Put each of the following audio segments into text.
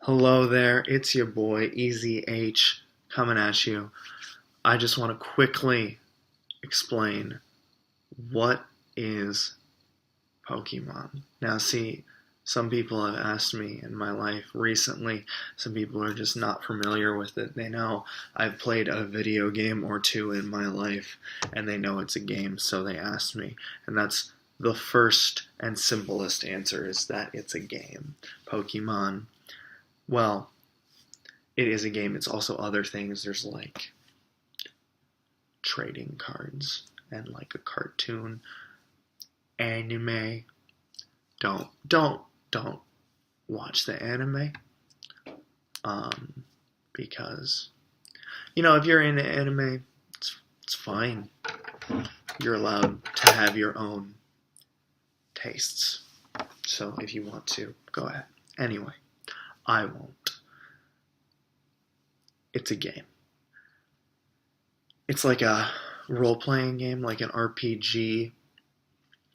Hello there, it's your boy Easy H coming at you. I just want to quickly explain what is Pokemon. Now, see, some people have asked me in my life recently, some people are just not familiar with it. They know I've played a video game or two in my life, and they know it's a game, so they asked me. And that's the first and simplest answer is that it's a game. Pokemon. Well, it is a game. It's also other things. There's like trading cards and like a cartoon, anime. Don't watch the anime. Because if you're into anime, it's fine. You're allowed to have your own tastes. So if you want to, go ahead. Anyway, I won't. It's a game. It's like a role-playing game, like an RPG.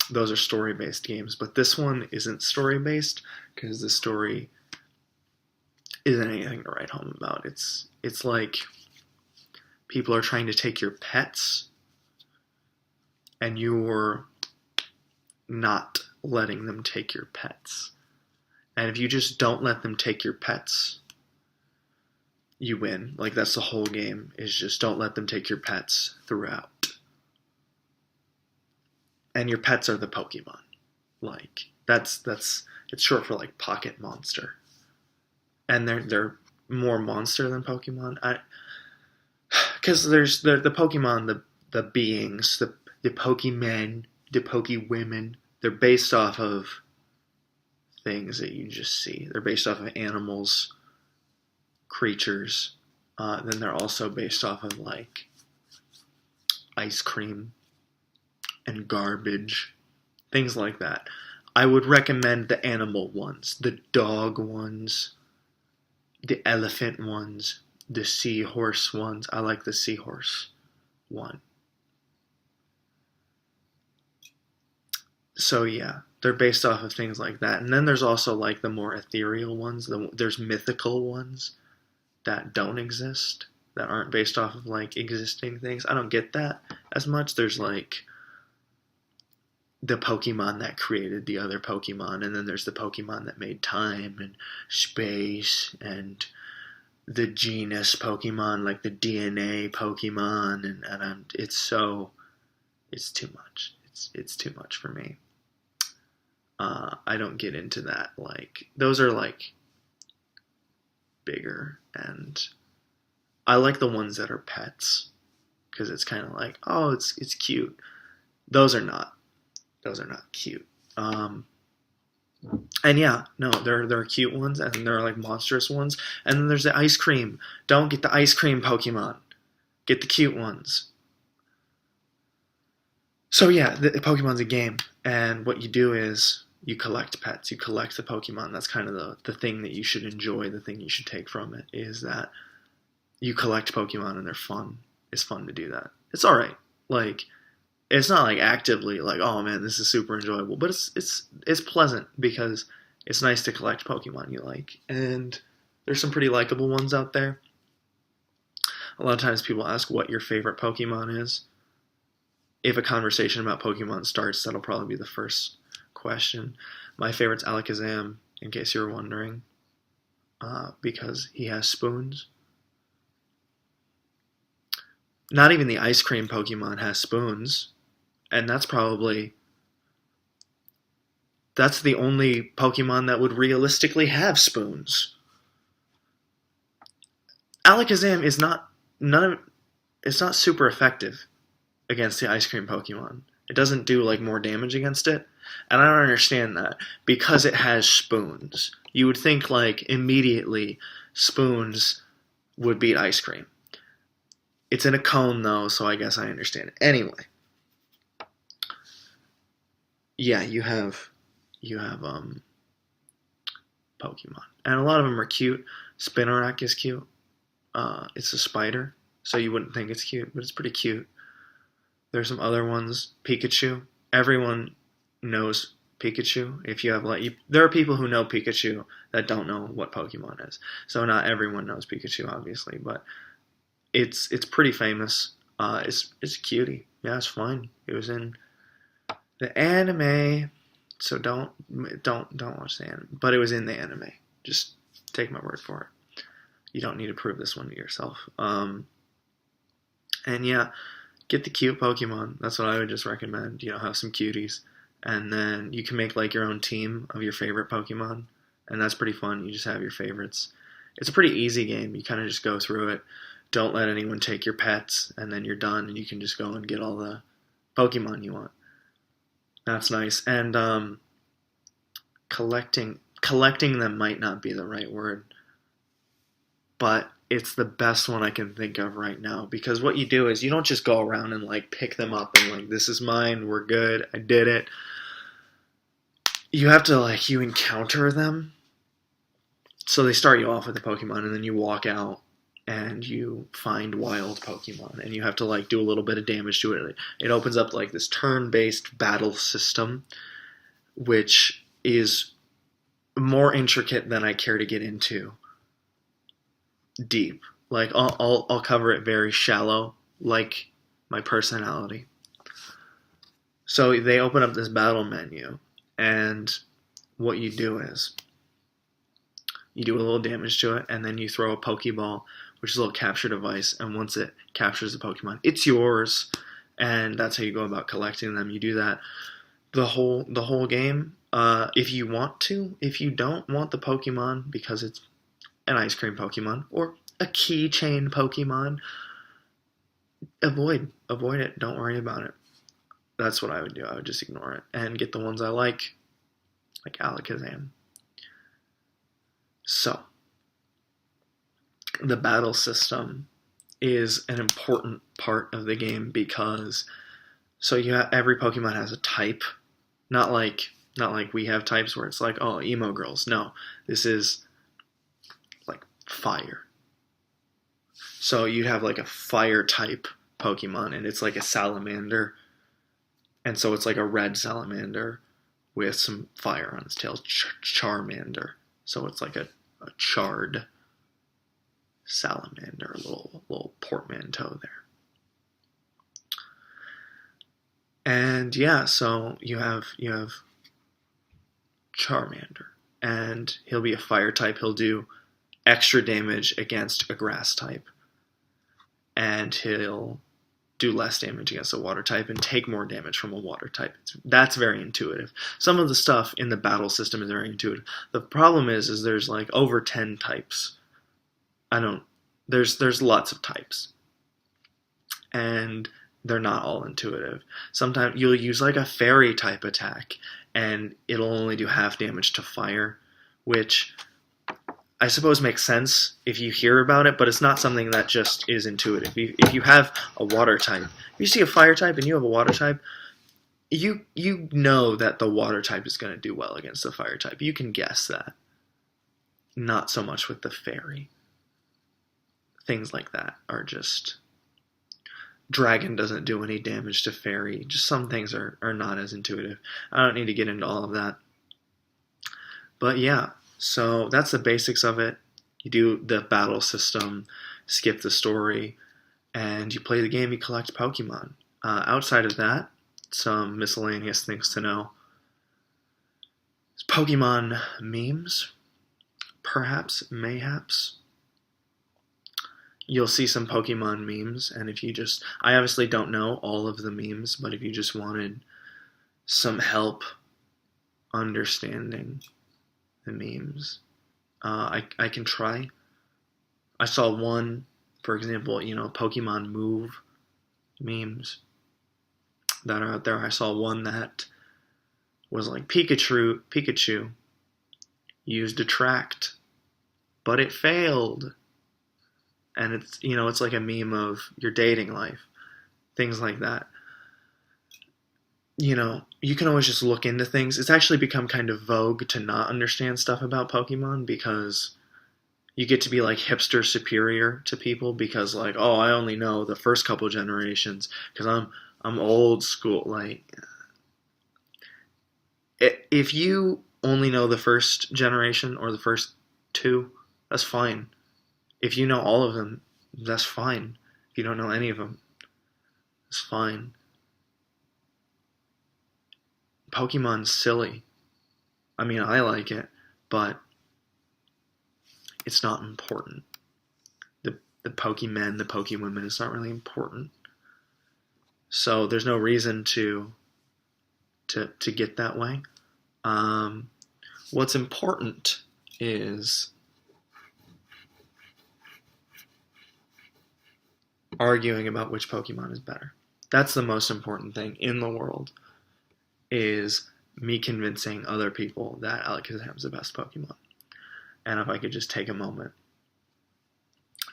Those are story-based games, but this one isn't story-based because the story isn't anything to write home about. It's like people are trying to take your pets and you're not letting them take your pets. And if you just don't let them take your pets, you win. Like, that's the whole game, is just don't let them take your pets throughout. And your pets are the Pokemon. Like, that's it's short for like pocket monster. And they're more monster than Pokemon. Because there's the Pokemon, the beings, the Pokemen, the Pokewomen, they're based off of things that you just see. They're based off of animals, creatures. Then they're also based off of like ice cream and garbage, things like that. I would recommend the animal ones, the dog ones, the elephant ones, the seahorse ones. I like the seahorse one. So yeah, they're based off of things like that. And then there's also like the more ethereal ones. There's mythical ones that don't exist, that aren't based off of like existing things. I don't get that as much. There's like the Pokemon that created the other Pokemon, and then there's the Pokemon that made time and space, and the genus Pokemon, like the DNA Pokemon, and it's too much. It's too much for me. I don't get into that. Like, those are like bigger, and I like the ones that are pets because it's kind of like, oh, it's cute. Those are not. Those are not cute. And yeah, no, there are cute ones, and there are like monstrous ones, and then there's the ice cream. Don't get the ice cream Pokemon. Get the cute ones. So yeah, the Pokemon's a game, and what you do is you collect pets. You collect the Pokemon. That's kind of the thing that you should enjoy. The thing you should take from it is that you collect Pokemon, and they're fun. It's fun to do that. It's all right. Like, it's not like actively like, oh man, this is super enjoyable, but it's pleasant because it's nice to collect Pokemon you like, and there's some pretty likable ones out there. A lot of times people ask what your favorite Pokemon is. If a conversation about Pokemon starts, that'll probably be the first question. My favorite's Alakazam, in case you were wondering, because he has spoons. Not even the ice cream Pokemon has spoons. And that's the only Pokemon that would realistically have spoons. Alakazam is it's not super effective against the ice cream Pokemon. It doesn't do like more damage against it. And I don't understand that because it has spoons. You would think like immediately spoons would beat ice cream. It's in a cone though, so I guess I understand it. Anyway. Yeah, you have Pokemon, and a lot of them are cute. Spinarak is cute. It's a spider, so you wouldn't think it's cute, but it's pretty cute. There's some other ones. Pikachu. Everyone knows Pikachu. If you have there are people who know Pikachu that don't know what Pokemon is. So not everyone knows Pikachu, obviously, but it's pretty famous. It's a cutie. Yeah, it's fine. It was in the anime, so don't watch the anime. But it was in the anime. Just take my word for it. You don't need to prove this one to yourself. And yeah, get the cute Pokemon. That's what I would just recommend. Have some cuties, and then you can make like your own team of your favorite Pokemon, and that's pretty fun. You just have your favorites. It's a pretty easy game. You kind of just go through it. Don't let anyone take your pets, and then you're done, and you can just go and get all the Pokemon you want. That's nice. And collecting them might not be the right word, but it's the best one I can think of right now, because what you do is you don't just go around and like pick them up and like, this is mine, we're good, I did it. You have to you encounter them. So they start you off with a Pokemon, and then you walk out and you find wild Pokemon, and you have to do a little bit of damage to it. It opens up this turn-based battle system, which is more intricate than I care to get into deep. I'll cover it very shallow, like my personality. So they open up this battle menu, and what you do is you do a little damage to it, and then you throw a Pokeball, which is a little capture device, and once it captures the Pokemon, it's yours, and that's how you go about collecting them. You do that the whole game, if you want to. If you don't want the Pokemon because it's an ice cream Pokemon or a keychain Pokemon, avoid it. Don't worry about it. That's what I would do. I would just ignore it and get the ones I like Alakazam. So, the battle system is an important part of the game because every Pokemon has a type, not like we have types where it's emo girls. No, this is fire. So you'd have a fire type Pokemon, and it's like a salamander, and so it's like a red salamander with some fire on its tail, Charmander. So it's like a charred salamander, a little portmanteau there. And yeah, so you have Charmander, and he'll be a fire type. He'll do extra damage against a grass type, and he'll do less damage against a water type and take more damage from a water type. That's very intuitive. Some of the stuff in the battle system is very intuitive. The problem is there's over 10 types. There's lots of types, and they're not all intuitive. Sometimes you'll use a fairy type attack, and it'll only do half damage to fire, which I suppose makes sense if you hear about it, but it's not something that just is intuitive. If you have a water type, if you see a fire type and you have a water type, you know that the water type is going to do well against the fire type. You can guess that. Not so much with the fairy. Things like that are just... Dragon doesn't do any damage to fairy. Just some things are not as intuitive. I don't need to get into all of that. But yeah. So that's the basics of it. You do the battle system, skip the story, and you play the game, you collect Pokemon. Outside of that, some miscellaneous things to know. Pokemon memes, perhaps, mayhaps. You'll see some Pokemon memes, and I obviously don't know all of the memes, but if you just wanted some help understanding the memes, I can try. I saw one, for example, Pokemon move memes that are out there. I saw one that was Pikachu used Attract, but it failed. And it's like a meme of your dating life. Things like that. You can always just look into things. It's actually become kind of vogue to not understand stuff about Pokemon, because you get to be hipster superior to people because I only know the first couple generations because I'm old school. If you only know the first generation or the first two, that's fine. If you know all of them, that's fine. If you don't know any of them, it's fine. Pokemon's silly. I mean, I like it, but it's not important. The Pokemen, the Pokewomen, it's not really important. So there's no reason to get that way. What's important is arguing about which Pokemon is better. That's the most important thing in the world, is me convincing other people that Alakazam is the best Pokemon. And if I could just take a moment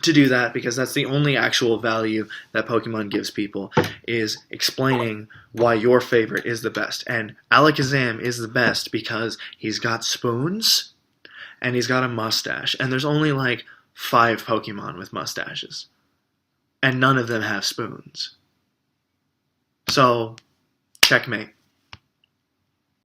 to do that, because that's the only actual value that Pokemon gives people, is explaining why your favorite is the best. And Alakazam is the best because he's got spoons and he's got a mustache. And there's only like 5 Pokemon with mustaches. And none of them have spoons. So, checkmate.